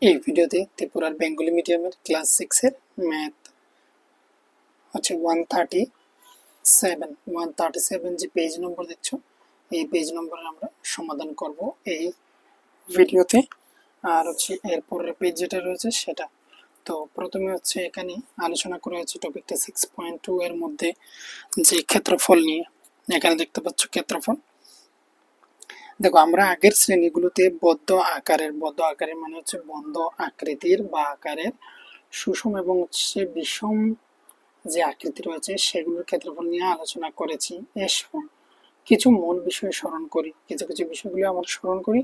এই ভিডিওতে ত্রিপুরার বেঙ্গলি মিডিয়ামের ক্লাস 6 এর ম্যাথ হচ্ছে 137 যে পেজ নম্বর দেখছো, এই পেজ নম্বরে আমরা সমাধান করব এই ভিডিওতে। আর হচ্ছে এরপরের পেজ যেটা রয়েছে সেটা। তো প্রথমে হচ্ছে এখানে আলোচনা করা হয়েছে টপিকটা 6.2 এর মধ্যে যে ক্ষেত্রফল নিয়ে। এখানে দেখতে পাচ্ছ ক্ষেত্রফল। দেখো, আমরা আগের শ্রেণীগুলোতে বদ্ধ আকারের মানে হচ্ছে বন্ধ আকৃতির বা আকারের সুষম এবং হচ্ছে বিষম যে আকৃতি রয়েছে সেগুলোর ক্ষেত্রফল নিয়ে আলোচনা করেছি। এসব কিছু মূল বিষয় স্মরণ করি, কিছু কিছু বিষয়গুলো আমরা স্মরণ করি,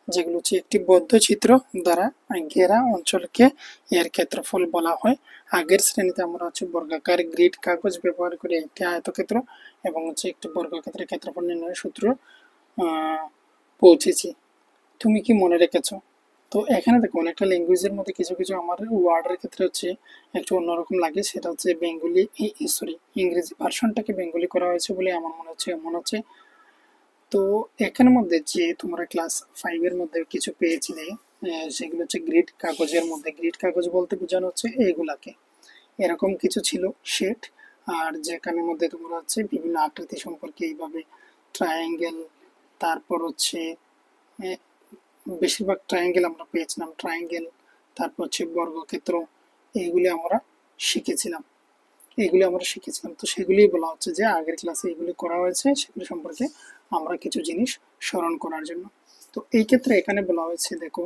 যেগুলো হচ্ছে একটি বদ্ধ চিত্র দ্বারা ঘেরা অঞ্চলকে এর ক্ষেত্রফল বলা হয়। আগের শ্রেণীতে আমরা হচ্ছে বর্গাকার গ্রিড কাগজ ব্যবহার করে একটি আয়তক্ষেত্র এবং হচ্ছে একটি বর্গক্ষেত্রের ক্ষেত্রফল নির্ণয়ের সূত্র পৌঁছেছি। তুমি কি মনে রেখেছো? তো এখানে দেখো, অনেকটা ল্যাঙ্গুয়েজের মধ্যে কিছু কিছু আমার ওয়ার্ডের ক্ষেত্রে হচ্ছে একটু অন্যরকম লাগে। সেটা হচ্ছে বেঙ্গলি, সরি, ইংরেজি ভার্সনটাকে বেঙ্গলি করা হয়েছে বলে আমার মনে হচ্ছে। তো এখানের মধ্যে যে তোমরা ক্লাস 5 এর মধ্যে কিছু পেয়েছিলে, সেগুলো হচ্ছে গ্রিড কাগজ বলতে বোঝানো হচ্ছে এইগুলাকে। এরকম কিছু ছিল শেড। আর যেখানের মধ্যে তোমরা হচ্ছে বিভিন্ন আকৃতি সম্পর্কে এইভাবে ট্রায়াঙ্গেল, তারপর হচ্ছে বেশিরভাগ ট্রায়াঙ্গেল আমরা পেয়েছিলাম, তারপর হচ্ছে বর্গক্ষেত্র, শিখেছিলাম এইগুলি আমরা শিখেছিলাম। তো সেগুলি বলা হচ্ছে যে আগের ক্লাসে এগুলি করা হয়েছে, সেগুলি সম্পর্কে আমরা কিছু জিনিস স্মরণ করার জন্য। তো এই ক্ষেত্রে এখানে বলা হয়েছে, দেখো,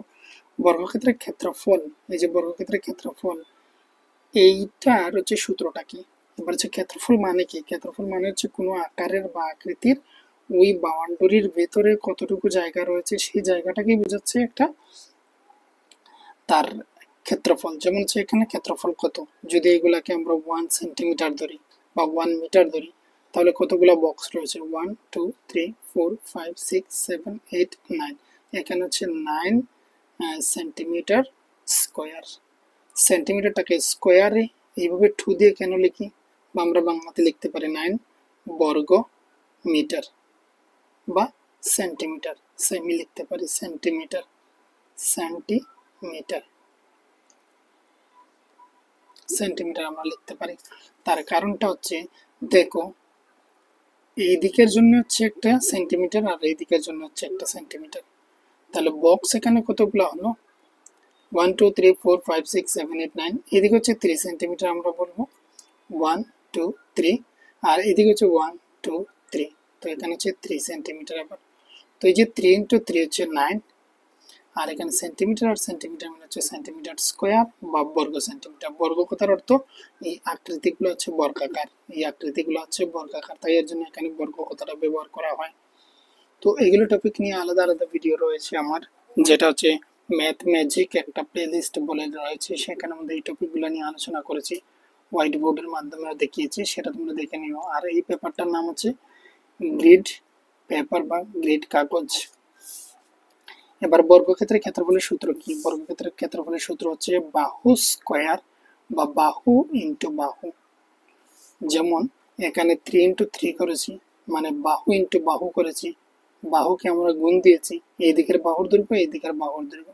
বর্গক্ষেত্রের ক্ষেত্রফল, এই যে বর্গক্ষেত্রের ক্ষেত্রফল, এইটার হচ্ছে সূত্রটা কি। এবার হচ্ছে ক্ষেত্রফল মানে কি? ক্ষেত্রফল মানে হচ্ছে কোনো আকারের বা আকৃতির ওই বাউন্ডারির ভেতরে কতটুকু জায়গা রয়েছে সেই জায়গাটাকেই বোঝাচ্ছে একটা তার ক্ষেত্রফল। যেমন হচ্ছে এখানে ক্ষেত্রফল কত, যদি এগুলাকে আমরা 1 সেন্টিমিটার ধরি বা 1 মিটার ধরি, তাহলে কতগুলো বক্স রয়েছে? 1 2 3 4 5 6 7 8 9। এখানে হচ্ছে 9 সেন্টিমিটার স্কোয়ার। সেন্টিমিটারটাকে স্কোয়ারে এইভাবে 2 দিয়ে কেন লিখি, বা আমরা বাংলাতে লিখতে পারি 9 বর্গ মিটার বা সেন্টিমিটার, সেমি লিখতে পারি সেন্টিমিটার, সেন্টিমিটার সেন্টিমিটার আমরা লিখতে পারি। তার কারণটা হচ্ছে, দেখো, এই দিকের জন্য হচ্ছে একটা সেন্টিমিটার আর এই দিকের জন্য হচ্ছে একটা সেন্টিমিটার। তাহলে বক্স এখানে কতগুলো হলো? 1 2 3 4 5 6 7 8 9। এদিকে হচ্ছে 3 সেন্টিমিটার, আমরা বলবো 1 2 3। আর এদিকে হচ্ছে 1 2 3। তো এখানে হচ্ছে 3 সেন্টিমিটার। আবার তো এই যে 3 × 3 হচ্ছে 9। আর এখানে সেন্টিমিটার আর সেন্টিমিটার মানে হচ্ছে সেন্টিমিটার স্কোয়ার বা বর্গ সেন্টিমিটার। বর্গ কথার অর্থ এই আকৃতিগুলো হচ্ছে বর্গাকার, তাই এর জন্য এখানে বর্গ কথাটা ব্যবহার করা হয়। তো এগুলো টপিক নিয়ে আলাদা আলাদা ভিডিও রয়েছে আমার, যেটা হচ্ছে ম্যাথ ম্যাজিক একটা প্লেলিস্ট বলে রয়েছে, সেখানে মধ্যে এই টপিকগুলো নিয়ে আলোচনা করেছি, হোয়াইট বোর্ডের মাধ্যমে দেখিয়েছি, সেটা তোমরা দেখে নিও। আর এই পেপারটার নাম হচ্ছে গ্রিড পেপার বা গ্রিড কাগজ। এবার বর্গক্ষেত্রের ক্ষেত্রফলের সূত্র কি? বর্গক্ষেত্রের ক্ষেত্রফলের সূত্র হচ্ছে বাহু স্কোয়ার বা বাহু ইন্টু বাহু। যেমন এখানে 3 × 3 করেছি, মানে বাহু ইন্টু বাহু করেছি, বাহুকে আমরা গুণ দিয়েছি, এই দিকের বাহুর দৈর্ঘ্য এই দিকের বাহুর দৈর্ঘ্য।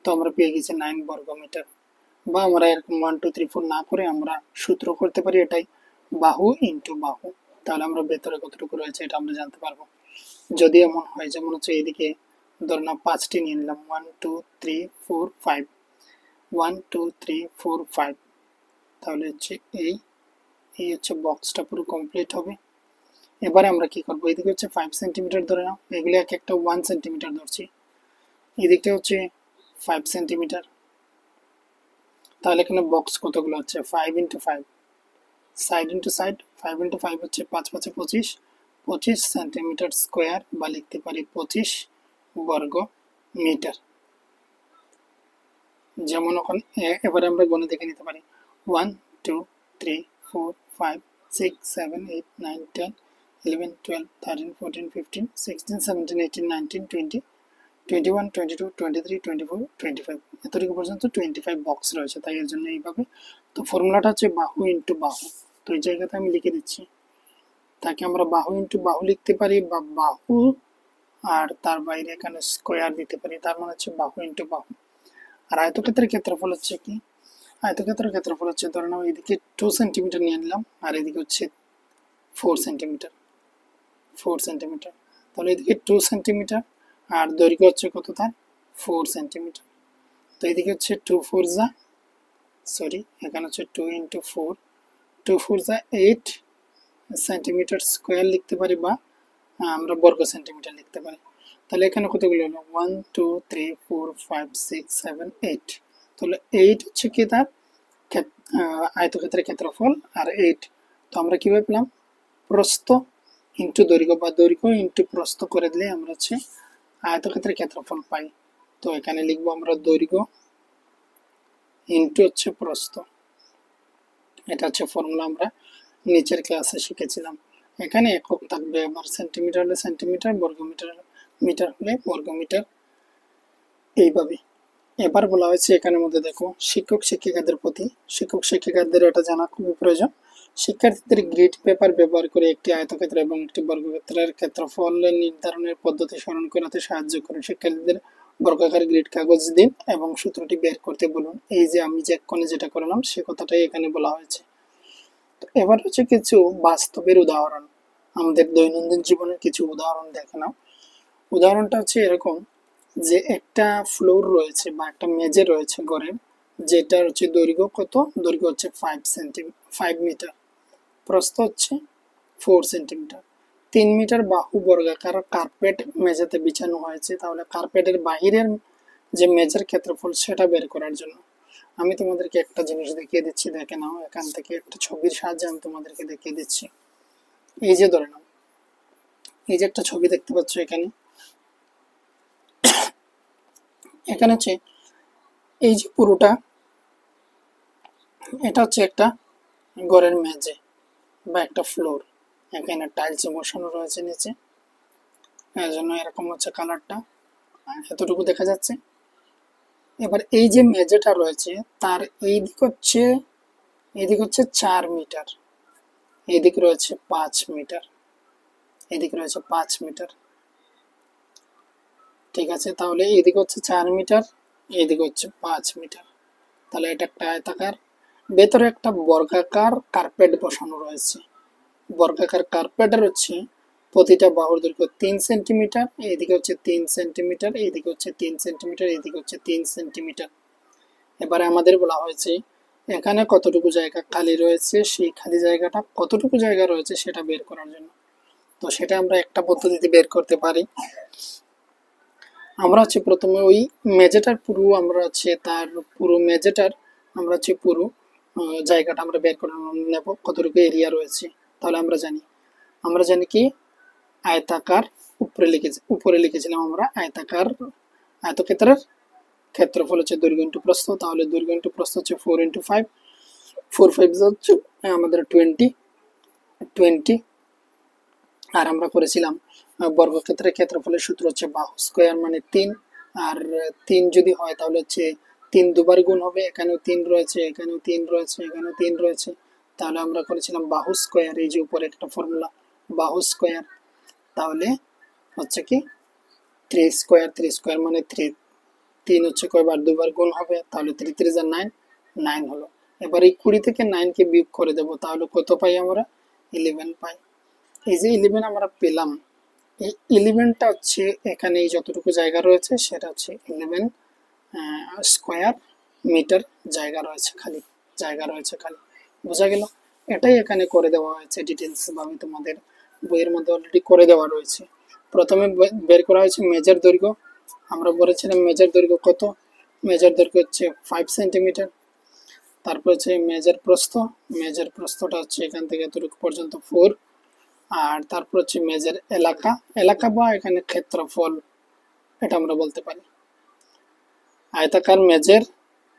তো আমরা পেয়ে গেছি 9 বর্গমিটার। বা আমরা এরকম 1 2 3 4 না করে আমরা সূত্র করতে পারি এটাই, বাহু ইন্টু বাহু। তাহলে আমরা ভেতরে কতটুকু রয়েছে এটা আমরা জানতে পারবো। যদি এমন হয়, যেমন হচ্ছে এইদিকে ধর না 5টি নিয়ে নিলাম, 1 2 3 4 5, 1 2 3 4 5। তাহলে হচ্ছে এই এই হচ্ছে বক্সটা পুরো কমপ্লিট হবে। এবারে আমরা কি করবো, এদিকে হচ্ছে 5 সেন্টিমিটার ধরে নাও, এগুলি এক একটা 1 সেন্টিমিটার ধরছি, এদিকটা হচ্ছে 5 সেন্টিমিটার। তাহলে এখানে বক্স কতগুলো হচ্ছে? 5 × 5, সাইড ইন্টু সাইড, 5 × 5 হচ্ছে 5 × 5 = 25, 25 সেন্টিমিটার স্কোয়ার, বা লিখতে পারি 25 বর্গ মিটার। যেমন ওখানে এবারে আমরা গণে দেখে নিতে পারি, 1 2 3 4 5 6 7 8 9 10 11 12 13 14 15 16 17 18 19 20 21 22 23 24 25, এতটুকু পর্যন্ত 25 বক্স রয়েছে, তাই এর জন্য এইভাবে। তো ফর্মুলাটা হচ্ছে বাহু ইন্টু বাহু। তো এই জায়গাতে আমি লিখে দিচ্ছি, তাকে আমরা বাহু ইন্টু বাহু লিখতে পারি, বা বাহু আর তার বাইরে এখানে স্কোয়ার দিতে পারি, তার মানে হচ্ছে বাহু ইন্টু বাহু। আর আয়তক্ষেত্রের ক্ষেত্রফল হচ্ছে কি, আয়তক্ষেত্রের ক্ষেত্রফল হচ্ছে ধরে নাও এদিকে 2 সেন্টিমিটার নিয়ে নিলাম আর এদিকে হচ্ছে 4 সেন্টিমিটার, 4 সেন্টিমিটার, তাহলে এদিকে 2 সেন্টিমিটার আর দৈর্ঘ্য হচ্ছে কত তার 4 সেন্টিমিটার। তো এদিকে হচ্ছে 2 4 সরি এখানে হচ্ছে 2 × 4, 2 4 8 সেন্টিমিটার স্কোয়ার লিখতে পারি বা আমরা বর্গ সেন্টিমিটার লিখতে পারি। তাহলে এখানে কতগুলো হলো 1 2 3 4 5 6 7 8, তাহলে 8 হচ্ছে কি তার আয়তক্ষেত্রের ক্ষেত্রফল আর 8। তো আমরা কিভাবে পেলাম, প্রস্থ ইন্টু দৈর্ঘ্য বা দৈর্ঘ্য ইন্টু প্রস্থ করে দিলে আমরা হচ্ছে আয়তক্ষেত্রের ক্ষেত্রফল পাই। তো এখানে লিখবো আমরা দৈর্ঘ্য ইন্টু হচ্ছে প্রস্থ, এটা হচ্ছে ফর্মুলা আমরা নিচের ক্লাসে শিখেছিলাম। এখানে একক থাকবে, আবার সেন্টিমিটার হলে সেন্টিমিটার, বর্গমিটার মিটার হলে বর্গমিটার, এইভাবে। এবার বলা হয়েছে এখানের মধ্যে দেখো শিক্ষক শিক্ষিকাদের প্রতি, শিক্ষক শিক্ষিকাদের এটা জানা খুবই প্রয়োজন। শিক্ষার্থীদের গ্রিড পেপার ব্যবহার করে একটি আয়তক্ষেত্র এবং একটি বর্গক্ষেত্রের ক্ষেত্রফল নির্ধারণের পদ্ধতি স্মরণ করাতে সাহায্য করুন। শিক্ষার্থীদের বর্গাকার গ্রিড কাগজ দিন এবং সূত্রটি বের করতে বলুন। এই যে আমি যে এক্ষণে যেটা করলাম সে কথাটাই এখানে বলা হয়েছে। তো এবার হচ্ছে কিছু বাস্তবের উদাহরণ, আমাদের দৈনন্দিন জীবনের কিছু উদাহরণ দেখে নাও। উদাহরণটা হচ্ছে এরকম যে একটা ফ্লোর রয়েছে বা একটা মেঝে রয়েছে ঘরের, যেটার হচ্ছে দৈর্ঘ্য কত, দৈর্ঘ্য হচ্ছে 5 মিটার, প্রস্থ হচ্ছে 4 সেন্টিমিটার, 3 মিটার বাহু বর্গাকার কার্পেট মেঝেতে বিছানো হয়েছে। তাহলে কার্পেটের বাহিরের যে মেঝের ক্ষেত্রফল সেটা বের করার জন্য আমি তোমাদেরকে একটা জিনিস দেখিয়ে দিচ্ছি, দেখে নাও। এখান থেকে একটা ছবির সাহায্যে আমি তোমাদেরকে দেখিয়ে দিচ্ছি। এই যে ধরে নাও এই যে একটা ছবি দেখতে পাচ্ছ এখানে, এখানে হচ্ছে এই যে পুরোটা এটা হচ্ছে একটা ঘরের মেঝে বা একটা ফ্লোর, এখানে টাইলস বসানো রয়েছে নিচে, এর জন্য এরকম হচ্ছে কালারটা, এতটুকু দেখা যাচ্ছে। এবার এই যে মেঝেটা রয়েছে তার এই দিক হচ্ছে 4 মিটার, এদিক রয়েছে 5 মিটার, এদিক রয়েছে 5 মিটার, ঠিক আছে। তাহলে এদিক হচ্ছে 4 মিটার, এদিক হচ্ছে 5 মিটার, তাহলে এটা একটা আয়তাকার, ভেতরে একটা বর্গাকার কার্পেট বসানো রয়েছে। বর্গাকার কার্পেটের হচ্ছে প্রতিটা বাহুর দৈর্ঘ্য 3 সেন্টিমিটার, এইদিকে হচ্ছে 3 সেন্টিমিটার, এইদিকে হচ্ছে 3 সেন্টিমিটার, এইদিকে হচ্ছে 3 সেন্টিমিটার। এবারে আমাদের বলা হয়েছে এখানে কতটুকু জায়গা খালি রয়েছে, সেই খালি জায়গাটা কতটুকু জায়গা রয়েছে সেটা বের করার জন্য। তো সেটা আমরা একটা পদ্ধতিতে বের করতে পারি। আমরা হচ্ছে প্রথমে ওই মেঝেটার পুরো আমরা হচ্ছে তার পুরো মেঝেটার আমরা হচ্ছে পুরো জায়গাটা আমরা বের করে নেব কতটুকু এরিয়া রয়েছে। তাহলে আমরা জানি কি আয়তাকার, উপরে লিখেছিলাম আমরা আয়তক্ষেত্রের ক্ষেত্রফল হচ্ছে দৈর্ঘ্য ইন্টু প্রস্থ। তাহলে দৈর্ঘ্য ইন্টু প্রস্থ হচ্ছে 4 × 5, 4 5 হচ্ছে আমাদের 20। আর আমরা করেছিলাম বর্গক্ষেত্রের ক্ষেত্রফলের সূত্র হচ্ছে বাহু স্কোয়ার মানে 3, আর 3 যদি হয় তাহলে হচ্ছে 3 দুবার গুণ হবে, এখানেও 3 রয়েছে, এখানেও 3 রয়েছে, এখানেও 3 রয়েছে, তাহলে আমরা করেছিলাম বাহু স্কোয়ার, এই যে উপরে একটা ফর্মুলা বাহু স্কোয়ার, তাহলে হচ্ছে কি 3 স্কোয়ার মানে 3, 3 হচ্ছে কয়বার দুবার গুণ হবে, তাহলে 3 3 যা 9, 9 হলো। এবার এই 20 থেকে 9 কে বিয়োগ করে দেবো, তাহলে কত পাই আমরা 11 পাই। এই যে 11 আমরা পেলাম, এই 11টা হচ্ছে এখানে এই যতটুকু জায়গা রয়েছে সেটা হচ্ছে 11 স্কোয়ার মিটার জায়গা রয়েছে খালি, বোঝা গেল। এটাই এখানে করে দেওয়া হয়েছে ডিটেলস ভাবে, তোমাদের বইয়ের মধ্যে অলরেডি করে দেওয়া রয়েছে। প্রথমে বের করা হয়েছে মেজার দৈর্ঘ্য, আমরা বলেছিলাম মেজার দৈর্ঘ্য কত, মেজার দৈর্ঘ্য হচ্ছে 5 সেন্টিমিটার। তারপর হচ্ছে মেজার প্রস্থটা হচ্ছে এখান থেকে এতটুকু পর্যন্ত 4, আর তারপর হচ্ছে মেজের এলাকা বা এখানে ক্ষেত্রফল, এটা আমরা বলতে পারি। আয়তাকার মেজের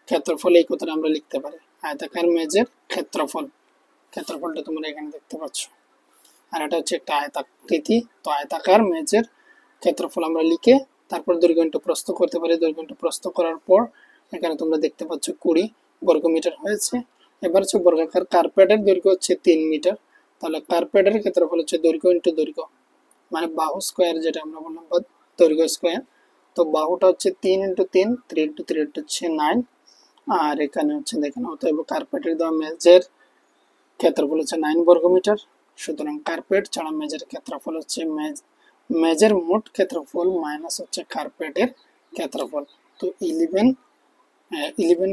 ক্ষেত্রফল এই কথাটা আমরা লিখতে পারি, আয়তাকার মেজের ক্ষেত্রফলটা তোমরা এখানে দেখতে পাচ্ছ। আর এটা হচ্ছে একটা আয়তাকৃতি, তো আয়তাকার মেজের ক্ষেত্রফল আমরা লিখে তারপর দৈর্ঘ্য ইন্টু প্রস্থ করতে পারি। দৈর্ঘ্য ইন্টু প্রস্থ করার পর এখানে তোমরা দেখতে পাচ্ছ 20 বর্গমিটার হয়েছে। এবার হচ্ছে বর্গাকার কার্পেটের দৈর্ঘ্য হচ্ছে 3 মিটার, তাহলে কার্পেটের ক্ষেত্রফল হচ্ছে দৈর্ঘ্য ইন্টু দৈর্ঘ্য মানে বাহু স্কোয়ার, যেটা আমরা বললাম বা দৈর্ঘ্য স্কোয়ার, তো বাহুটা হচ্ছে 3 ইন্টু 3, 3 ইন্টু 3 হচ্ছে 9। আর এখানে হচ্ছে দেখেন, অতএব কার্পেটের দেওয়া মেজের ক্ষেত্রফল হচ্ছে 9 বর্গমিটার। সুতরাং কার্পেট ছাড়া মেজের ক্ষেত্রফল হচ্ছে মেজের মোট ক্ষেত্রফল মাইনাস হচ্ছে কার্পেটের ক্ষেত্রফল। তো 11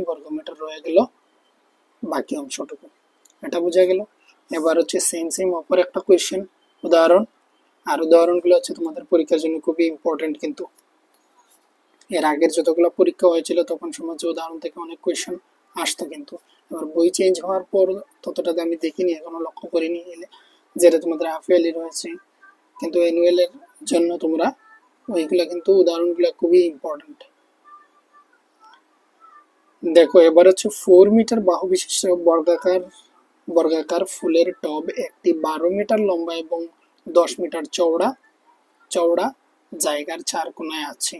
বর্গমিটার রয়ে গেল বাকি অংশটুকু। এটা বোঝা গেল। এবার হচ্ছে সেম অপর একটা কোয়েশ্চেন, উদাহরণ। আর উদাহরণগুলো হচ্ছে তোমাদের পরীক্ষার জন্য খুবই ইম্পর্টেন্ট, কিন্তু এর আগের যতগুলো পরীক্ষা হয়েছিল তখন সময় উদাহরণ থেকে অনেক কোয়েশ্চেন আসতো, কিন্তু এবার বই চেঞ্জ হওয়ার পর ততটা আমি দেখিনি, এখনো লক্ষ্য করিনি। যেটা তোমাদের হাফ ইয়ারলি রয়েছে, কিন্তু অ্যানুয়ালের জন্য তোমরা ওইগুলা কিন্তু উদাহরণগুলো খুবই ইম্পর্টেন্ট। দেখো এবার হচ্ছে 4 মিটার বাহু বিশিষ্ট বর্গাকার ফুলের টব একটি 12 মিটার লম্বা এবং 10 মিটার চওড়া জায়গার 4 কোণায় আছে।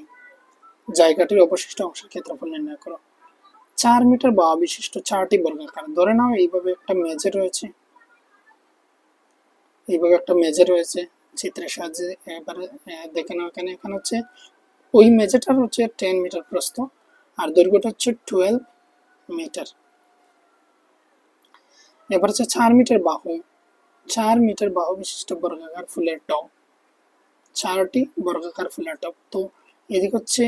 জায়গাটির অবশিষ্ট অংশের ক্ষেত্রফল নির্ণয় করো। 4 মিটার বাহু বিশিষ্ট 4টি বর্গাকার, ধরে নাও এইভাবে একটা মেজে রয়েছে চিত্রের সাহায্যে। এবারে দেখে নাও, এখানে হচ্ছে ওই মেজেটার হচ্ছে 10 মিটার প্রস্থ, আর দৈর্ঘ্যটা হচ্ছে 12 মিটার। এবার হচ্ছে 4 মিটার বাহু বিশিষ্ট বর্গাকার ফুলের টব, 4টি বর্গাকার ফুলের টব। তো এদিকে হচ্ছে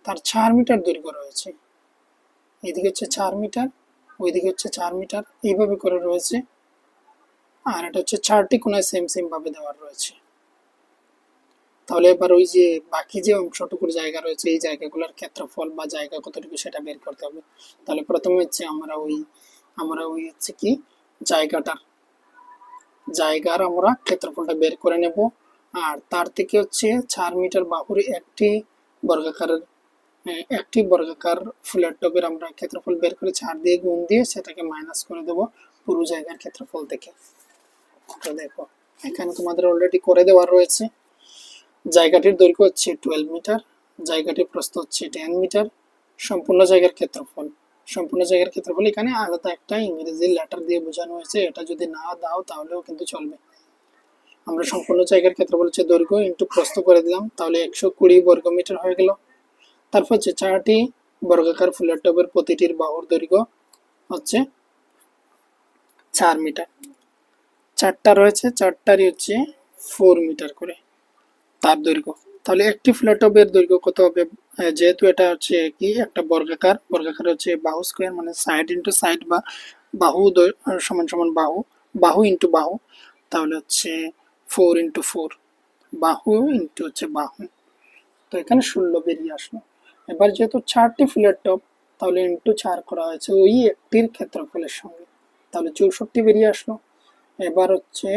তার 4 মিটার দৈর্ঘ্য রয়েছে, এদিকে হচ্ছে 4 মিটার, ওইদিকে হচ্ছে 4 মিটার, এইভাবে করে রয়েছে। আর এটা হচ্ছে 4টি কোণায় সেম ভাবে দেওয়া রয়েছে। তাহলে এবার ওই যে বাকি যে অংশটুকুর জায়গা রয়েছে, এই জায়গাগুলোর ক্ষেত্রফল বা জায়গা কতটুকু সেটা বের করতে হবে। তাহলে প্রথমে হচ্ছে আমরা ওই হচ্ছে কি জায়গার আমরা ক্ষেত্রফলটা বের করে নেব। আর তার থেকে হচ্ছে 4 মিটার বাহুর একটি বর্গাকার ফুলের টবের আমরা ক্ষেত্রফল বের করে 4 দিয়ে গুণ দিয়ে সেটাকে মাইনাস করে দেব পুরো জায়গার ক্ষেত্রফল থেকে। তো দেখো এখানে তোমাদের অলরেডি করে দেওয়া রয়েছে। জায়গাটির দৈর্ঘ্য হচ্ছে 12 মিটার, জায়গাটির প্রস্থ হচ্ছে 10 মিটার। সম্পূর্ণ জায়গার ক্ষেত্রফল এখানে আলাদা একটা ইংরেজি লেটার দিয়ে বোঝানো হয়েছে, এটা যদি না দাও তাহলেও কিন্তু চলবে। আমরা সম্পূর্ণ জায়গার ক্ষেত্রফল হচ্ছে দৈর্ঘ্য ইন্টু প্রস্থ করে দিলাম, তাহলে 120 বর্গমিটার হয়ে গেল। তারপর হচ্ছে 4টি বর্গাকার ফুলের টবের প্রতিটির বাহুর দৈর্ঘ্য হচ্ছে 4 মিটার। 4টা রয়েছে, 4টারই হচ্ছে 4 মিটার করে তার দৈর্ঘ্য। তাহলে একটি ফুলের টবের দৈর্ঘ্য কত হবে? যেহেতু এটা হচ্ছে কি একটা বর্গাকার হচ্ছে বাহু স্কোয়ার, মানে সাইড ইন্টু সাইড বা বাহু সমান সমান বাহু ইন্টু বাহু, তাহলে হচ্ছে 4 ইন্টু 4, বাহু ইন্টু হচ্ছে বাহু। তো এখানে 16 বেরিয়ে আসলো। এবার যেহেতু 4টি ফুলের টব, তাহলে ইন্টু 4 করা হয়েছে ওই একটির ক্ষেত্রফলের সঙ্গে, তাহলে 64 বেরিয়ে আসলো। এবার হচ্ছে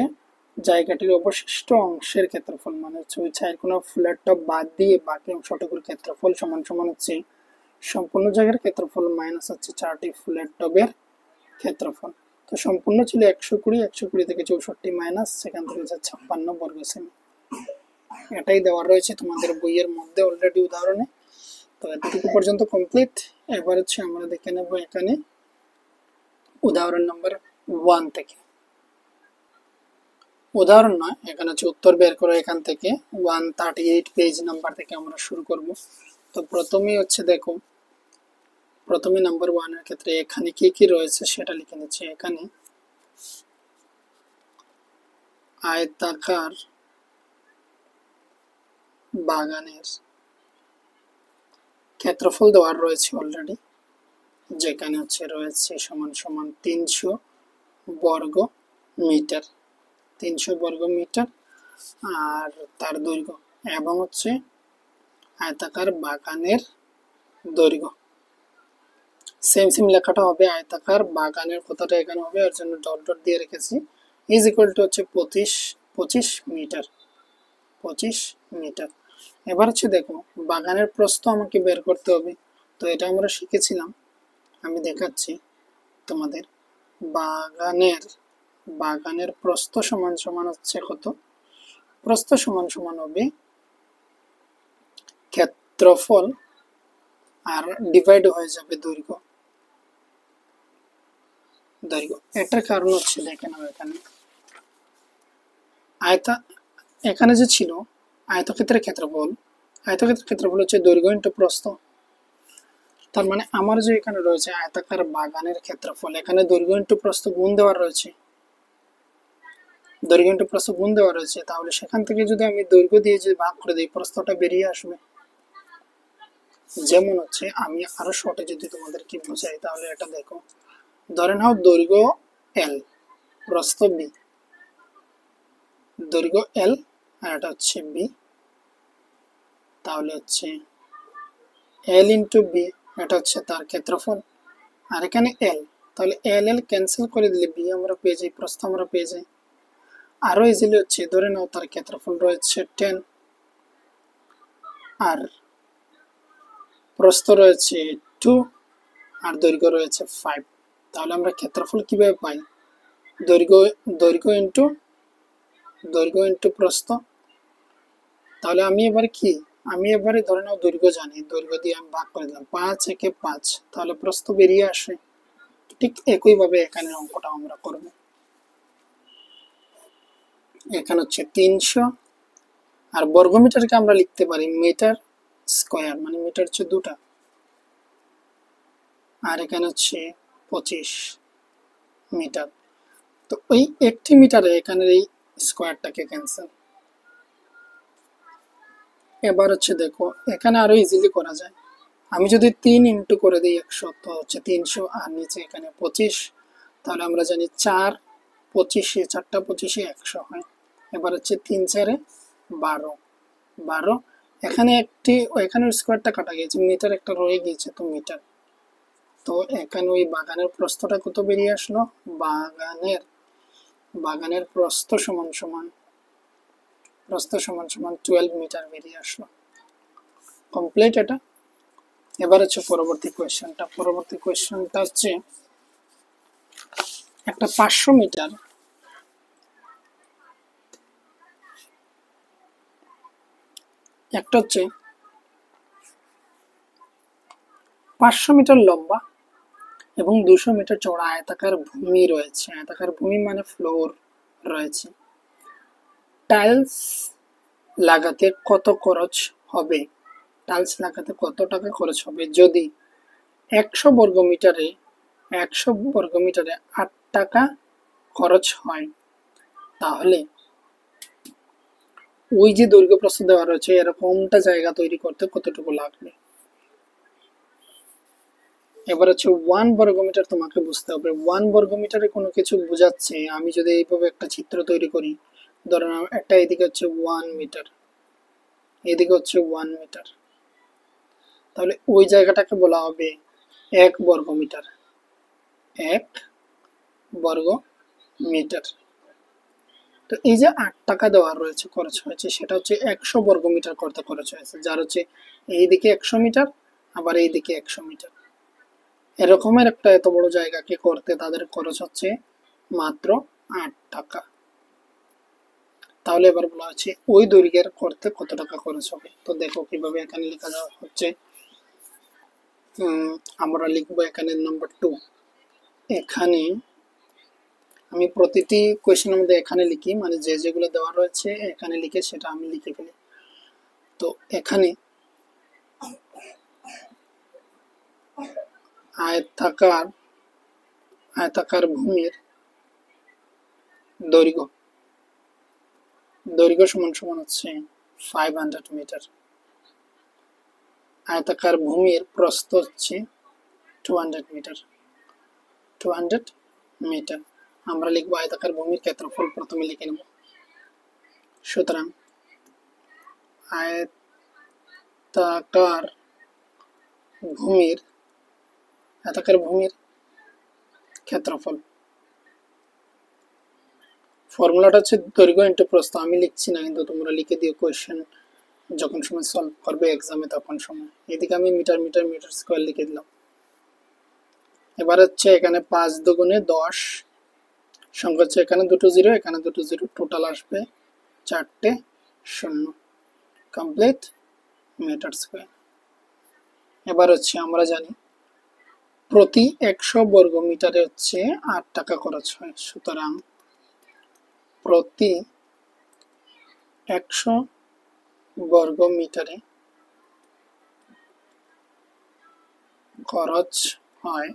জায়গাটির অবশিষ্ট অংশের ক্ষেত্রফল, মানে হচ্ছে ওই 4 কোণা ফুলের টব বাদ দিয়ে বাকি অংশটুকুর ক্ষেত্রফল সমান সমান হচ্ছে সম্পূর্ণ জায়গার ক্ষেত্রফল মাইনাস হচ্ছে 4টি ফুলের টবের ক্ষেত্রফল। তো সম্পূর্ণ ছিল 120, 120 থেকে 64 মাইনাস, সেখান থেকে হচ্ছে 56 বর্গ সেমি। এটাই দেওয়া রয়েছে তোমাদের বইয়ের মধ্যে অলরেডি উদাহরণে। তো এতটুকু পর্যন্ত কমপ্লিট। এবার হচ্ছে আমরা দেখে নেব এখানে উদাহরণ নাম্বার 1 থেকে। উদাহরণ নয়, এখানে হচ্ছে উত্তর বের করে এখান থেকে 138 পেজ নাম্বার থেকে আমরা শুরু করব। তো প্রথমেই হচ্ছে দেখো, প্রথমে নাম্বার 1 এর ক্ষেত্রে এখানে কি কি রয়েছে সেটা লিখে নিচ্ছি। এখানে আয়তাকার বাগানের ক্ষেত্রফল দেওয়ার রয়েছে অলরেডি, যেখানে হচ্ছে রয়েছে সমান সমান 300 বর্গ মিটার, 300 বর্গ মিটার, আর তার দৈর্ঘ্য, এবং হচ্ছে আয়তাকার বাগানের দৈর্ঘ্য। সেম লেখাটা হবে, আয়তাকার বাগানের কথাটা এখানে হবে, এর জন্য ডট ডট দিয়ে রেখেছি। ইজ ইকুয়াল টু হচ্ছে 25 মিটার, 25 মিটার। এবার হচ্ছে দেখো বাগানের প্রস্থ আমাকে বের করতে হবে। তো এটা আমরা শিখেছিলাম, আমি দেখাচ্ছি তোমাদের। বাগানের প্রস্থ সমান সমান হচ্ছে কত? প্রস্থ সমান সমান হবে ক্ষেত্রফল আর ডিভাইড হয়ে যাবে দৈর্ঘ্য। এটার কারণ হচ্ছে দেখে নাও, এখানে যে ছিল আয়তক্ষেত্রের ক্ষেত্রফল, আয়তক্ষেত্রের ক্ষেত্রফল হচ্ছে দৈর্ঘ্য ইন্টু প্রস্থ। তার মানে আমার যে এখানে রয়েছে আয়তাকার বাগানের ক্ষেত্রফল, এখানে দৈর্ঘ্য ইন্টু প্রস্থ গুণ দেওয়া রয়েছে, দৈর্ঘ্য ইন্টু প্রস্থ গুণ দেওয়া রয়েছে, তাহলে সেখান থেকে যদি আমি দৈর্ঘ্য দিয়ে যদি ভাগ করে দিই, প্রস্থটা বেরিয়ে আসবে। যেমন হচ্ছে আমি আরো শর্টে যদি তোমাদেরকে বোঝাই, তাহলে এটা দেখো, ধরে নাও দৈর্ঘ্য এল, প্রস্থ বি, দৈর্ঘ্য এল আর এটা হচ্ছে বি, তাহলে হচ্ছে এল ইন্টু বি, এটা হচ্ছে তার ক্ষেত্রফল, আর এখানে এল, তাহলে এল এল ক্যান্সেল করে দিলে বি আমরা পেয়ে যাই, প্রস্থ আমরা পেয়ে যাই। আরো ইজিলি হচ্ছে ধরে নাও তার ক্ষেত্রফল রয়েছে 10 আর প্রস্থ রয়েছে 2 আর দৈর্ঘ্য রয়েছে 5, তাহলে আমরা ক্ষেত্রফল কিভাবে পাই? দৈর্ঘ্য দৈর্ঘ্য ইন্টু প্রস্থ। তাহলে আমি এবারে ধরে নাও দৈর্ঘ্য জানি, দৈর্ঘ্য দিয়ে আমি ভাগ করে দিলাম, 5 একে 5, তাহলে প্রস্থ বেরিয়ে আসে। ঠিক একইভাবে এখানে অঙ্কটা আমরা করব। এখানে হচ্ছে 300 আর বর্গমিটারকে আমরা লিখতে পারি মিটার স্কয়ার, মানে মিটার হচ্ছে 2টা, আর এখানে হচ্ছে 25 মিটার। তো ওই একটি মিটারে এখানে এই স্কয়ারটাকে ক্যান্সেল। এবার হচ্ছে দেখো এখানে আরো ইজিলি করা যায়, আমি যদি 3 ইন্টু করে দিই 100, তো হচ্ছে 300 আর নিচে এখানে 25, তাহলে আমরা জানি 4 25, 4টা 25 100 হয়। এবার হচ্ছে 3 4 12, 12, এখানে স্কোয়ারটা কাটা গিয়েছে, মিটার একটা রয়ে গিয়েছে, তো মিটার। তো এখানে ওই বাগানের প্রস্থটা কত বেরিয়ে আসলো? বাগানের প্রস্থ সমান সমান 12 মিটার বেরিয়ে আসলো। কমপ্লিট এটা। এবার হচ্ছে পরবর্তী কোয়েশ্চেনটা হচ্ছে একটা 500 মিটার একটা হচ্ছে 500 মিটার লম্বা এবং 200 মিটার চওড়া আয়তাকার ভূমি রয়েছে, আয়তাকার ভূমি মানে ফ্লোর রয়েছে। টাইলস লাগাতে কত খরচ হবে? টাইলস লাগাতে কত টাকা খরচ হবে যদি 100 বর্গমিটারে 8 টাকা খরচ হয়? তাহলে ওই যে দৈর্ঘ্য প্রস্থ দেওয়া রয়েছে এরকমটা জায়গা তৈরি করতে কতটুকু লাগবে? এবার হচ্ছে 1 বর্গমিটার তোমাকে বুঝতে হবে। 1 বর্গমিটারে কোনো কিছু বোঝাচ্ছে, আমি যদি এইভাবে একটা চিত্র তৈরি করি, ধরো একটা এদিকে হচ্ছে 1 মিটার, এদিকে হচ্ছে 1 মিটার, তাহলে ওই জায়গাটাকে বলা হবে 1 বর্গমিটার, 1 বর্গ মিটার। তো এই যে 8 টাকা দেওয়া রয়েছে খরচ হয়েছে, সেটা হচ্ছে 100 বর্গমিটার করতে খরচ হয়েছে, যার হচ্ছে এইদিকে 100 মিটার আবার এইদিকে 100 মিটার। এরকমের একটা এত বড় জায়গাকে করতে তাদের খরচ হচ্ছে মাত্র 8 টাকা। তাহলে এবার বলা হচ্ছে ওই দৈর্ঘ্যের করতে কত টাকা খরচ হবে। তো দেখো কিভাবে এখানে লেখা যাওয়া হচ্ছে, আমরা লিখবো এখানে নাম্বার 2। এখানে আমি প্রতিটি কোয়েশ্চেনের মধ্যে এখানে লিখি, মানে যেগুলো দেওয়া রয়েছে এখানে লিখে সেটা আমি লিখে ফেলি। তো এখানে আয়তাকার ভূমির দৈর্ঘ্য সমান সমান হচ্ছে 500 মিটার, আয়তাকার ভূমির প্রস্থ হচ্ছে 200 মিটার, 200 মিটার। আমরা লিখবো আয়তাকার ভূমির ক্ষেত্রফল, প্রথমে লিখে নেব। সুতরাং আয়তাকার ভূমির ক্ষেত্রফল, ফর্মুলাটা হচ্ছে দৈর্ঘ্য ইন্টু প্রস্থ। আমি লিখছি না, কিন্তু তোমরা লিখে দিও কোয়েশ্চেন যখন সময় সলভ করবে এক্সামে, তখন সময়। এদিকে আমি মিটার মিটার মিটার স্কোয়ার লিখে দিলাম। এবার হচ্ছে এখানে 5 দুগুণে 10, সংখ্যা হচ্ছে এখানে দুটো জিরো, এখানে দুটো জিরো, টোটাল আসবে 4টে শূন্য। Complete metre square. এবার হচ্ছে আমরা জানি প্রতি 100 বর্গ মিটারে হচ্ছে 8 টাকা খরচ হয়। সুতরাং প্রতি 100 বর্গ মিটারে খরচ হয়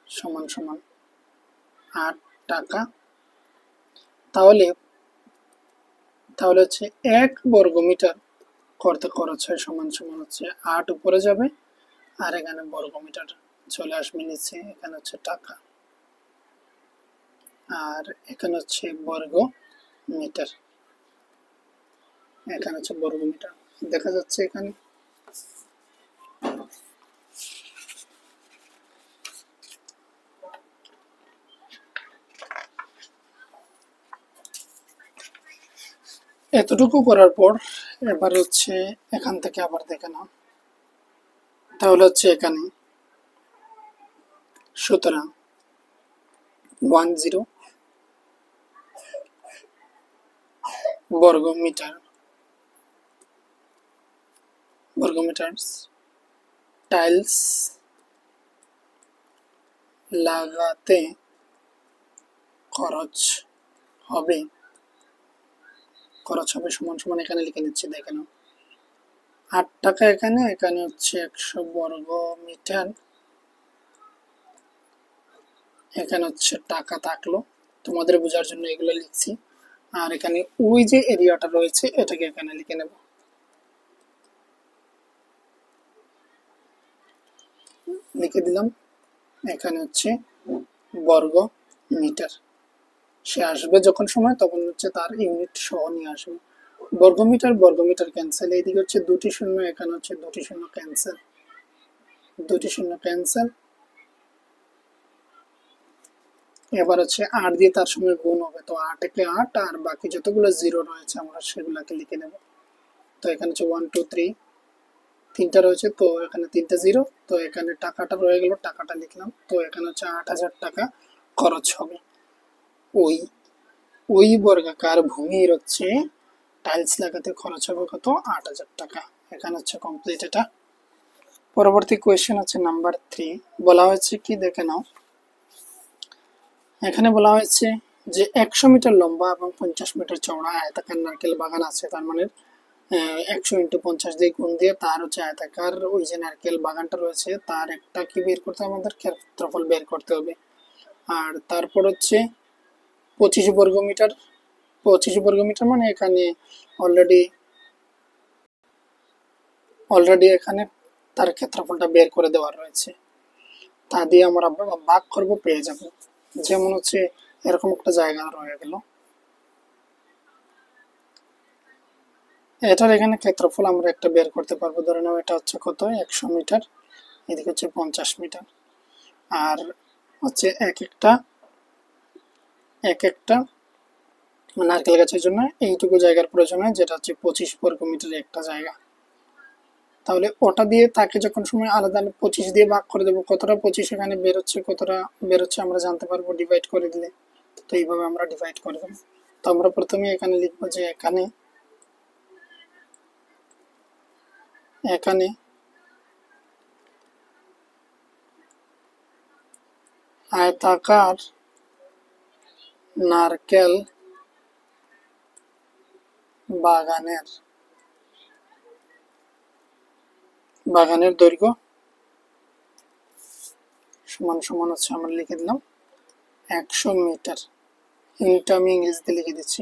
সমান সমান 8 টাকা, তাহলে হচ্ছে 1 বর্গমিটার করতে খরচ হয় সমান সমান হচ্ছে 8 উপরে যাবে, আর এখানে বর্গমিটার চলে আসবে নিচে, এখানে হচ্ছে টাকা, আর এখানে হচ্ছে বর্গ মিটার, এখানে হচ্ছে বর্গ মিটার দেখা যাচ্ছে এখানে। এতটুকু করার পর এবার হচ্ছে এখান থেকে আবার দেখে নাও, তাহলে হচ্ছে এখানে সুতরাং 10 বর্গমিটার টাইলস লাগাতে খরচ হবে সমান সমান এখানে লিখে নিচ্ছি, দেখে নাও 8 টাকা, এখানে হচ্ছে 100 বর্গ মিটার, এখানে হচ্ছে টাকা থাকলো, তোমাদের বোঝার জন্য এগুলো লিখছি, আর এখানে ওই যে এরিয়াটা রয়েছে এটাকে এখানে লিখে নেব, লিখে দিলাম, এখানে হচ্ছে বর্গ মিটার। সে আসবে যখন সময় তখন হচ্ছে তার ইউনিট সহ নিয়ে আসবে। বর্গমিটার ক্যান্সেল, এইদিকে হচ্ছে 2টি শূন্য, এখানে হচ্ছে 2টি শূন্য ক্যান্সেল, 2টি শূন্য ক্যান্সেল। এবার হচ্ছে 8 দিয়ে তার সঙ্গে গুণ হবে, তো 8 একে 8, আর বাকি যতগুলো জিরো রয়েছে আমরা সেগুলোকে লিখে নেব। তো এখানে হচ্ছে 1 2 3, 3টা রয়েছে, তো এখানে 3টা জিরো, তো এখানে টাকাটা রয়ে গেল, টাকাটা লিখলাম, তো এখানে হচ্ছে 8000 টাকা খরচ হবে ওই বর্গাকার ভূমির হচ্ছে টাইলস লাগাতে খরচ হবে কত, 8000 টাকা। এখানে হচ্ছে কমপ্লিট এটা। পরবর্তী কোয়েশ্চেন হচ্ছে নাম্বার 3, বলা হয়েছে কি দেখে নাও, এখানে বলা হয়েছে যে 100 মিটার লম্বা এবং 50 মিটার চওড়া আয়তাকার নারকেল বাগান আছে, তার মানে 100 × 50 দিয়ে গুণ দিয়ে তার হচ্ছে আয়তাকার ওই যে নারকেল বাগানটা রয়েছে তার একটা কি বের করতে হবে, আমাদের ক্ষেত্রফল বের করতে হবে। আর তারপর হচ্ছে 25 বর্গমিটার, 25 বর্গমিটার মানে এখানে অলরেডি এখানে তার ক্ষেত্রফলটা বের করে দেওয়া রয়েছে, তা দিয়ে আমরা ভাগ করব, পেয়ে যাব। যেমন হচ্ছে এরকম একটা জায়গা রয়ে গেল, এটার এখানে ক্ষেত্রফল আমরা একটা বের করতে পারবো, ধরে নাও এটা হচ্ছে কত, 100 মিটার, এদিকে হচ্ছে 50 মিটার, আর হচ্ছে এক একটা নারকেল গাছের জন্য এইটুকু জায়গার প্রয়োজন হয়, যেটা হচ্ছে 25 বর্গমিটার একটা জায়গা। তাহলে ওটা দিয়ে তাকে যখন সময় আলাদা 25 দিয়ে ভাগ করে দেবো, কতটা 25 এখানে বেরোচ্ছে, কতটা বেরোচ্ছে আমরা জানতে পারবো ডিভাইড করে দিলে। তো এইভাবে আমরা ডিভাইড করে দেবো। তো আমরা প্রথমে এখানে লিখবো যে এখানে আয়তাকার নারকেল বাগানের দৈর্ঘ্য সমান সমান হচ্ছে আমরা লিখে দিলাম 100 মিটার, ইউনিটটা আমি ইংরেজিতে লিখে দিচ্ছি,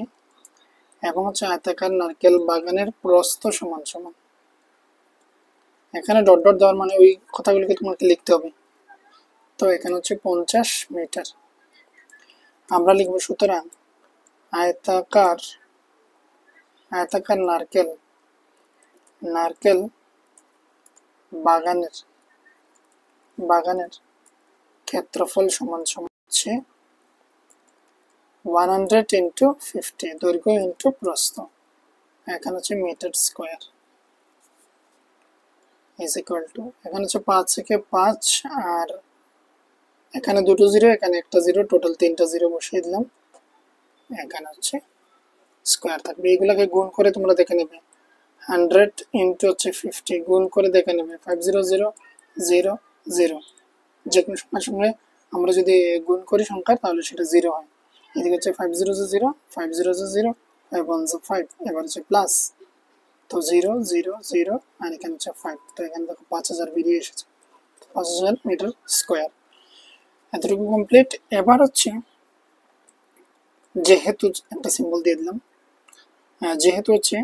এবং হচ্ছে আয়তাকার নারকেল বাগানের প্রস্থ সমান সমান, এখানে ডট ডট দেওয়ার মানে ওই কথাগুলোকে তোমাকে লিখতে হবে। তো এখানে হচ্ছে 50 মিটার, আমরা লিখবো সুতরাং আয়তাকার নারকেল বাগানের ক্ষেত্রফল সমান সমান হচ্ছে 100 × 50, দৈর্ঘ্য ইন্টু প্রস্থ, এখানে হচ্ছে metre square, is equal to, এখানে হচ্ছে 5 থেকে 5, আর এখানে দুটো জিরো, এখানে একটা জিরো, টোটাল 3টা জিরো বসিয়ে দিলাম, এখানে হচ্ছে স্কোয়ার থাকবে। এইগুলোকে গুণ করে তোমরা দেখে নেবে, 100 × হচ্ছে 50, গুণ করে দেখে নেবে 500 0 0, যে কোনো সংখ্যার সঙ্গে আমরা যদি গুণ করি সংখ্যা তাহলে সেটা 0 হয়। এদিকে হচ্ছে 500 0, 500 0, 5 1 5, এবার হচ্ছে প্লাস, তো 0 0 0, আর এখানে হচ্ছে 5, তো এখানে দেখো 5000 বেরিয়ে এসেছে। 5000 মিটার স্কোয়ার। এতটুকু কমপ্লিট। এবার হচ্ছে যেহেতু একটা সিম্বল দিয়ে দিলাম, যেহেতু হচ্ছে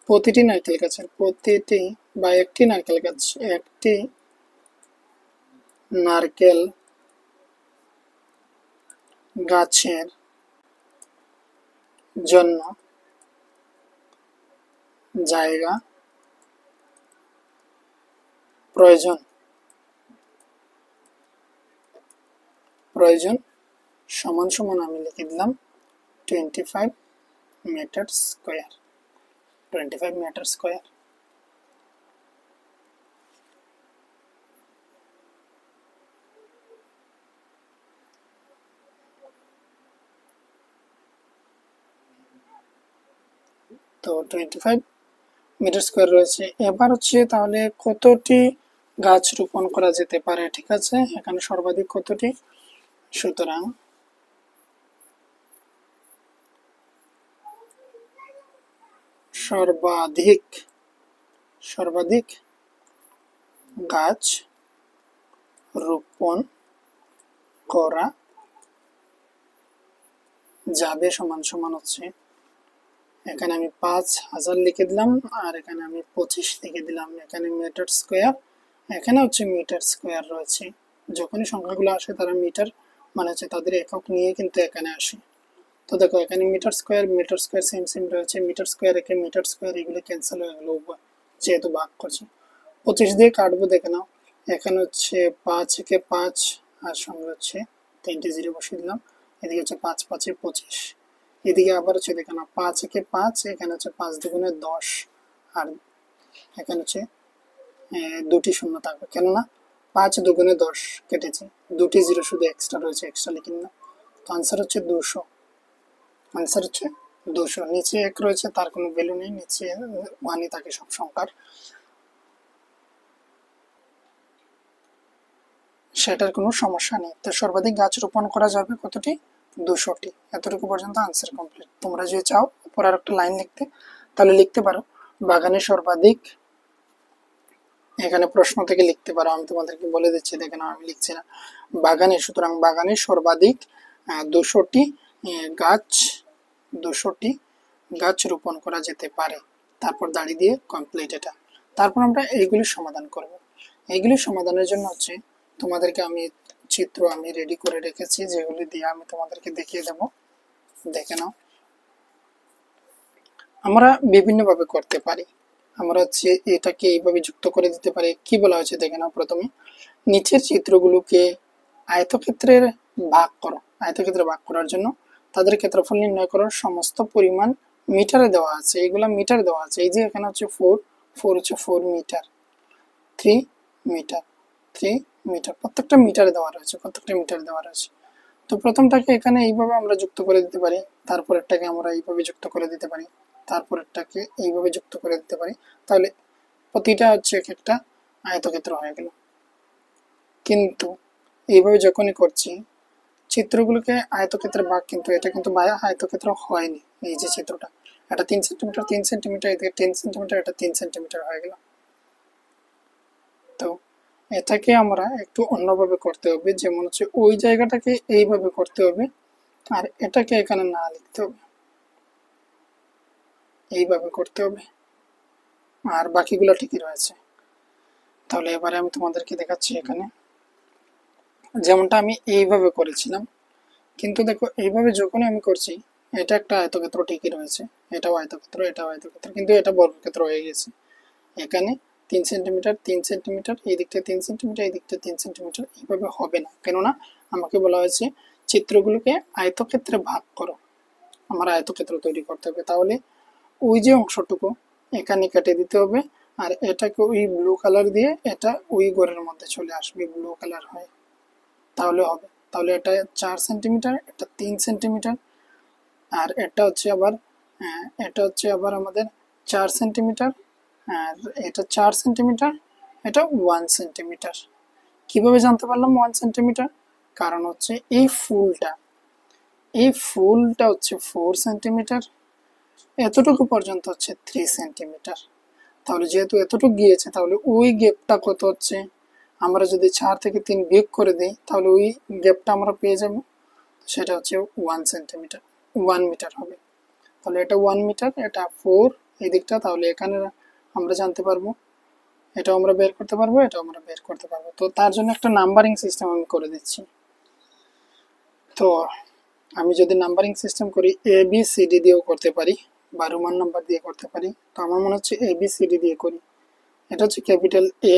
প্রতিটি নারকেল গাছের প্রতিটি বা একটি নারকেল গাছ একটি নারকেল গাছের জন্য জায়গা প্রয়োজন প্রয়োজন সমান সমান আমি লিখে দিলাম 25 মিটার স্কোয়ার। 25 metre square. তো 25 মিটার স্কোয়ার রয়েছে। এবার হচ্ছে তাহলে কতটি গাছ রোপণ করা যেতে পারে, ঠিক আছে, এখানে সর্বাধিক কতটি, সুতরাং সর্বাধিক সর্বাধিক গাছ রোপণ করা যাবে সমান সমান হচ্ছে, এখানে আমি 5000 লিখে দিলাম আর এখানে আমি 25 লিখে দিলাম। এখানে মিটার স্কোয়ার, এখানে হচ্ছে মিটার স্কোয়ার রয়েছে। যখনই সংখ্যাগুলো আসে তারা মিটার মানে হচ্ছে তাদের একক নিয়ে কিন্তু এখানে আসে। তো দেখো এখানে মিটার স্কোয়ার সেম সেম রয়েছে, মিটার স্কোয়ার একে মিটার স্কোয়ার এগুলো ক্যান্সেল হয়ে গেল যেহেতু ভাগ করছে। 25 দিয়ে কাটবো, দেখে নাও এখানে হচ্ছে 5 একে 5 আর সঙ্গে হচ্ছে 3টে 0 বসিয়ে দিলাম। এদিকে হচ্ছে 5 5 এ 25, এদিকে আবার হচ্ছে দেখে নাও 5 একে 5, এখানে হচ্ছে 5 দুগুণে 10 আর এখানে হচ্ছে দুটি শূন্য থাকবে, কেননা 5 দুগুণে 10 কেটেছে, দুটি 0 শুধু এক্সট্রা রয়েছে, এক্সট্রা লিখে নিলাম। তো আনসার হচ্ছে 200। আনসার হচ্ছে 200। নিচে 1 রয়েছে, তার কোনো ভ্যালু নেই, নিচে 1ই থাকে সব সংখ্যার, সেটার কোনো সমস্যা নেই। তো সর্বাধিক গাছ রোপণ করা যাবে কতটি, 200টি। এতটুকু পর্যন্ত আনসার কমপ্লিট। তোমরা যদি চাও উপর আর একটা লাইন লিখতে তাহলে লিখতে পারো বাগানে সর্বাধিক, এখানে প্রশ্ন থেকে লিখতে পারো, আমি তোমাদেরকে বলে দিচ্ছি, দেখে নাও আমি লিখছি না, বাগানে, সুতরাং বাগানে সর্বাধিক 200টি গাছ 200টি গাছ রোপণ করা যেতে পারে, তারপর দাড়ি দিয়ে কমপ্লিট এটা। তারপর আমরা এইগুলির সমাধান করব। এইগুলির সমাধানের জন্য হচ্ছে তোমাদেরকে আমি চিত্র আমি রেডি করে রেখেছি, যেগুলি দিয়ে আমি তোমাদেরকে দেখিয়ে দেব, দেখে নাও। আমরা বিভিন্নভাবে করতে পারি। আমরা হচ্ছে এটাকে এইভাবে যুক্ত করে দিতে পারি। কি বলা হয়েছে দেখে নাও, প্রথমে নিচের চিত্রগুলোকে আয়তক্ষেত্রের ভাগ করো। আয়তক্ষেত্রে ভাগ করার জন্য তাদের ক্ষেত্রফল নির্ণয় করার সমস্ত পরিমাণ মিটারে দেওয়া আছে, এগুলা মিটার দেওয়া আছে। এই যে এখানে হচ্ছে 4 হচ্ছে 4 মিটার, 3 মিটার, 3 মিটার, প্রত্যেকটা মিটারে দেওয়া রয়েছে, প্রত্যেকটা মিটারে দেওয়া রয়েছে। তো প্রথমটাকে এখানে এইভাবে আমরা যুক্ত করে দিতে পারি, তারপরেরটাকে আমরা এইভাবে যুক্ত করে দিতে পারি, তারপরেরটাকে এইভাবে যুক্ত করে দিতে পারি, তাহলে প্রতিটা হচ্ছে এক একটা আয়তক্ষেত্র হয়ে গেল। কিন্তু এইভাবে যখনই করছি চিত্রগুলোকে আয়তক্ষেত্রে ভাগ, কিন্তু এটা কিন্তু আয়তক্ষেত্র হয়নি। এই যে চিত্রটা, এটা 3 সেন্টিমিটার 3 সেন্টিমিটার, এদিকে 10 সেন্টিমিটার, এটা 3 সেন্টিমিটার হয়ে গেল। তো এটাকে আমরা একটু অন্যভাবে করতে হবে, যেমন হচ্ছে ওই জায়গাটাকে এইভাবে করতে হবে আর এটাকে এখানে না লিখতে হবে, এইভাবে করতে হবে, আর বাকিগুলো ঠিকই রয়েছে। তাহলে এবারে আমি তোমাদেরকে দেখাচ্ছি এখানে, যেমনটা আমি এইভাবে করেছিলাম, কিন্তু দেখো এইভাবে যখনই আমি করছি এটা একটা আয়তক্ষেত্র ঠিকই রয়েছে, এটাও আয়তক্ষেত্র, এটাও আয়তক্ষেত্র, কিন্তু এটা বর্গক্ষেত্র হয়ে গেছে। এখানে 3 সেন্টিমিটার 3 সেন্টিমিটার, এই দিকটা 3 সেন্টিমিটার, এই দিকটা 3 সেন্টিমিটার, এইভাবে হবে না, কেননা আমাকে বলা হয়েছে চিত্রগুলোকে আয়তক্ষেত্রে ভাগ করো, আমার আয়তক্ষেত্র তৈরি করতে হবে। তাহলে ওই যে অংশটুকু এখানে কেটে দিতে হবে, আর এটাকে ওই ব্লু কালার দিয়ে এটা ওই ঘরের মধ্যে চলে আসবে, ব্লু কালার হয়, তাহলে হবে। তাহলে এটা 4 সেন্টিমিটার, এটা 3 সেন্টিমিটার, আর এটা হচ্ছে আবার আমাদের 4 সেন্টিমিটার, আর এটা 4 সেন্টিমিটার, এটা 1 সেন্টিমিটার। কিভাবে জানতে পারলাম 1 সেন্টিমিটার, কারণ হচ্ছে এই ফুলটা হচ্ছে 4 সেন্টিমিটার, এতটুকু পর্যন্ত হচ্ছে 3 সেন্টিমিটার। তাহলে যেহেতু এতটুকু গিয়েছে, তাহলে ওই গ্যাপটা কত হচ্ছে, আমরা যদি 4 থেকে 3 বিয়োগ করে দিই তাহলে ওই গ্যাপটা আমরা পেয়ে যাব, সেটা হচ্ছে 1 সেন্টিমিটার, 1 মিটার হবে। তাহলে এটা 1 মিটার, এটা 4 এই দিকটা, তাহলে এখানে আমরা জানতে পারবো, এটাও আমরা বের করতে পারবো, এটাও আমরা বের করতে পারবো। তো তার জন্য একটা নাম্বারিং সিস্টেম আমি করে দিচ্ছি। তো আমি যদি নাম্বারিং সিস্টেম করি এ বি সি ডি দিয়েও করতে পারি বা রোমান নাম্বার দিয়ে করতে পারি, তো আমার মনে হচ্ছে এ বি সি ডি দিয়ে করি। এটা হচ্ছে ক্যাপিটাল এ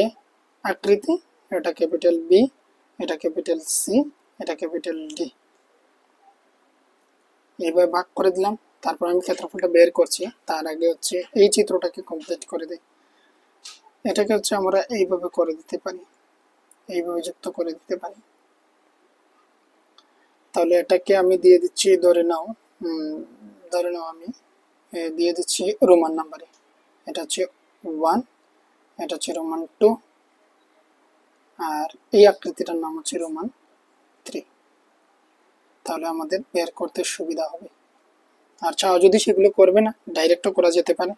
আকৃতি, এটা ক্যাপিটাল বি, এটা ক্যাপিটাল সি, এটা ক্যাপিটাল ডি, এইভাবে ভাগ করে দিলাম। তারপর আমি ক্ষেত্রফলটা বের করছি, তার আগে হচ্ছে এই চিত্রটাকে কমপ্লিট করে দিই। এটাকে হচ্ছে আমরা এইভাবে করে দিতে পারি, এইভাবে যুক্ত করে দিতে পারি। তাহলে এটাকে আমি দিয়ে দিচ্ছি, ধরে নাও আমি দিয়ে দিচ্ছি রোমান নাম্বারে। এটা হচ্ছে 1, এটা হচ্ছে রোমান 2, আর এই আকৃতিটার নাম হচ্ছে রোমান 3। তাহলে আমাদের বের করতে সুবিধা হবে। আর চাও যদি সেগুলো করবে না, ডাইরেক্টও করা যেতে পারে,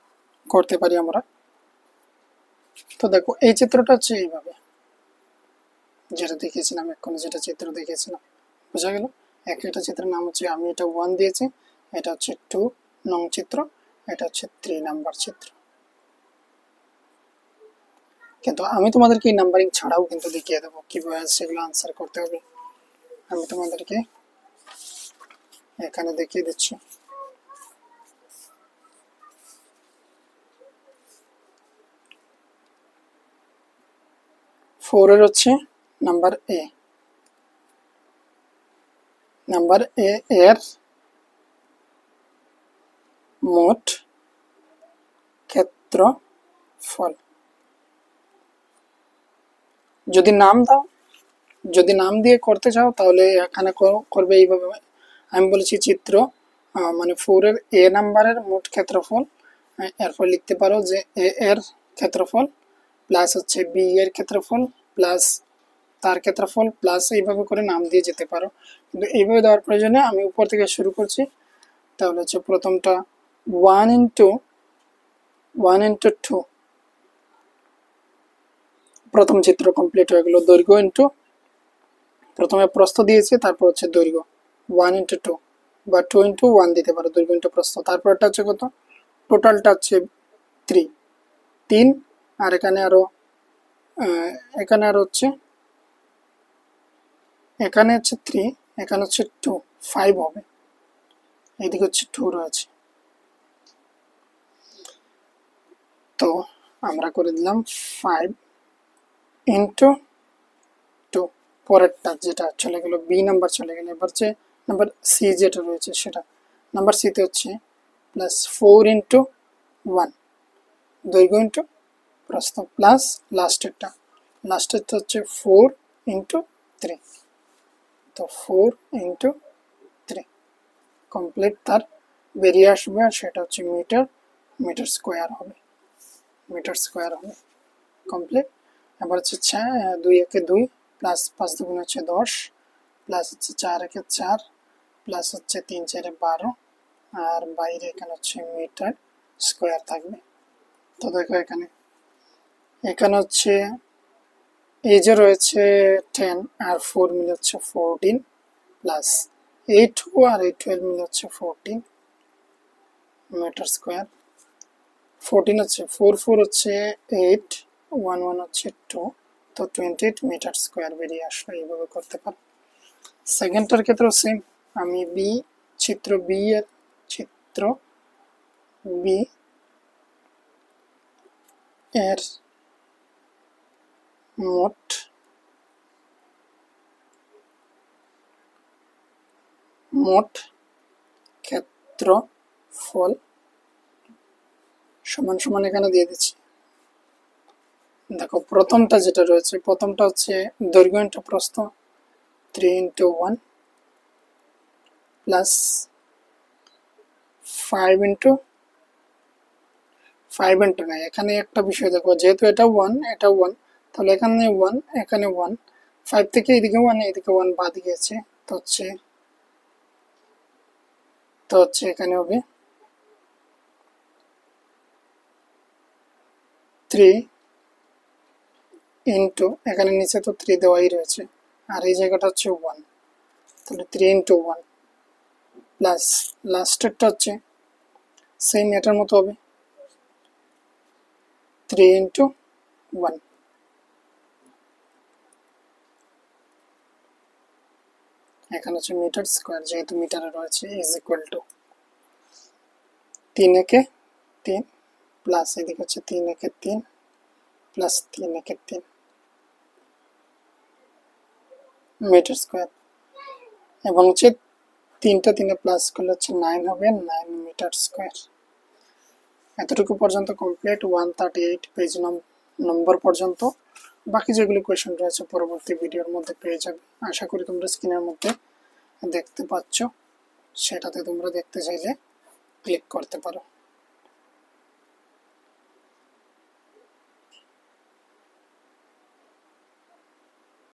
করতে পারি আমরা। তো দেখো এই চিত্রটা হচ্ছে এইভাবে, যেটা দেখিয়েছিলাম এক্ষুনি, যেটা চিত্র দেখিয়েছিলাম, বোঝা গেল? একটা চিত্রের নাম হচ্ছে, আমি এটা 1 দিয়েছি, এটা হচ্ছে 2 নং চিত্র, এটা হচ্ছে 3 নাম্বার চিত্র। কিন্তু আমি তোমাদেরকে এই নাম্বারিং ছাড়াও কিন্তু দেখিয়ে দেবো কিভাবে সেগুলো আনসার করতে হবে। আমি তোমাদেরকে এখানে দেখিয়ে দিচ্ছি। 4 এর হচ্ছে নাম্বার এ, নাম্বার এ এর মোট ক্ষেত্রফল। যদি নাম দাও, যদি নাম দিয়ে করতে চাও তাহলে এখানে করবে এইভাবে। আমি বলেছি চিত্র, মানে 4 এর এ নাম্বারের মোট ক্ষেত্রফল, এরপর লিখতে পারো যে এ এর ক্ষেত্রফল প্লাস হচ্ছে বি এর ক্ষেত্রফল প্লাস তার ক্ষেত্রফল প্লাস, এইভাবে করে নাম দিয়ে যেতে পারো। কিন্তু এইভাবে দেওয়ার প্রয়োজনে আমি উপর থেকে শুরু করছি। তাহলে হচ্ছে প্রথমটা 1 ইন্টু 2, প্রথম চিত্র কমপ্লিট হয়ে গেল। দৈর্ঘ্য ইন্টু, প্রথমে প্রস্থ দিয়েছি, তারপর হচ্ছে দৈর্ঘ্য 1 ইন্টু 2 বা 2 ইন্টু 1 দিতে পারো, দৈর্ঘ্য ইন্টু প্রস্থ। তারপরটা হচ্ছে কত, টোটালটা হচ্ছে 3, আর এখানে আরো হচ্ছে, এখানে হচ্ছে 3, এখানে হচ্ছে 2, 5 হবে, এদিকে হচ্ছে 2 রয়েছে। তো আমরা করে দিলাম 5 ইন্টু 2। পরেরটা যেটা চলে গেল, বি নাম্বার চলে গেল, এবার হচ্ছে নাম্বার সি যেটা রয়েছে সেটা, নাম্বার সিতে হচ্ছে প্লাস 4 ইন্টু 1, দৈর্ঘ্য ইন্টু প্রস্থ, প্লাস লাস্টেরটা হচ্ছে 4 ইন্টু 3, তো 4 ইন্টু 3 কমপ্লিট তার বেরিয়ে আসবে, আর সেটা হচ্ছে মিটার স্কোয়ার হবে, কমপ্লিট। এবার হচ্ছে 2 একে 2 প্লাস 5 দুগুণ হচ্ছে 10 প্লাস হচ্ছে 4 একে 4 প্লাস হচ্ছে 3 4 12, আর বাইরে এখানে হচ্ছে মিটার স্কোয়ার থাকবে। তো দেখো এখানে হচ্ছে এই যে রয়েছে 10 আর 4 মিলে হচ্ছে 14 প্লাস 8 আর 12 মিলে হচ্ছে 14 মিটার স্কোয়ার। 14 হচ্ছে 4 4 হচ্ছে 8, 1 1 হচ্ছে 2, তো 28 মিটার স্কোয়ার বেরিয়ে আসলো। এইভাবে করতে পারো। সেকেন্ডটার ক্ষেত্রেও সেম, আমি চিত্র বি এর মোট ক্ষেত্রফল সমান সমান এখানে দিয়ে দিচ্ছি। দেখো প্রথমটা যেটা রয়েছে, প্রথমটা হচ্ছে দৈর্ঘ্য ইন্টু প্রস্থ, 3 ইন্টু 1 প্লাস 5 ইন্টু নাই, এখানে একটা বিষয় দেখো, যেহেতু এটা 1 তাহলে এখানে 1 এখানে 1, 5 থেকে এদিকে 1 এদিকে 1 বাদ গিয়েছে, তো হচ্ছে এখানে হবে 3 ইন্টু এখানে নিচে তো 3 দেওয়াই রয়েছে, আর এই জায়গাটা হচ্ছে 1, তাহলে 3 ইন্টু 1 প্লাস লাস্টেরটা হচ্ছে সেম এটার মতো হবে 3 ইন্টু 1। এখানে হচ্ছে মিটার স্কোয়ার, যেহেতু মিটারে রয়েছে, ইজ ইকুয়াল টু 3 একে 3 প্লাস এদিকে হচ্ছে 3 একে 3 প্লাস 3 একে 3 মিটার স্কোয়ার, এবং হচ্ছে 3টা 3 প্লাস করলে হচ্ছে 9 হবে, 9 মিটার স্কোয়ার। এতটুকু পর্যন্ত কমপ্লিট 138 পেজ নম্বর পর্যন্ত। বাকি যেগুলো কোয়েশ্চেন রয়েছে পরবর্তী ভিডিওর মধ্যে পেয়ে যাবে। আশা করি তোমরা স্ক্রিনের মধ্যে দেখতে পাচ্ছ, সেটাতে তোমরা দেখতে চাইলে ক্লিক করতে পারো।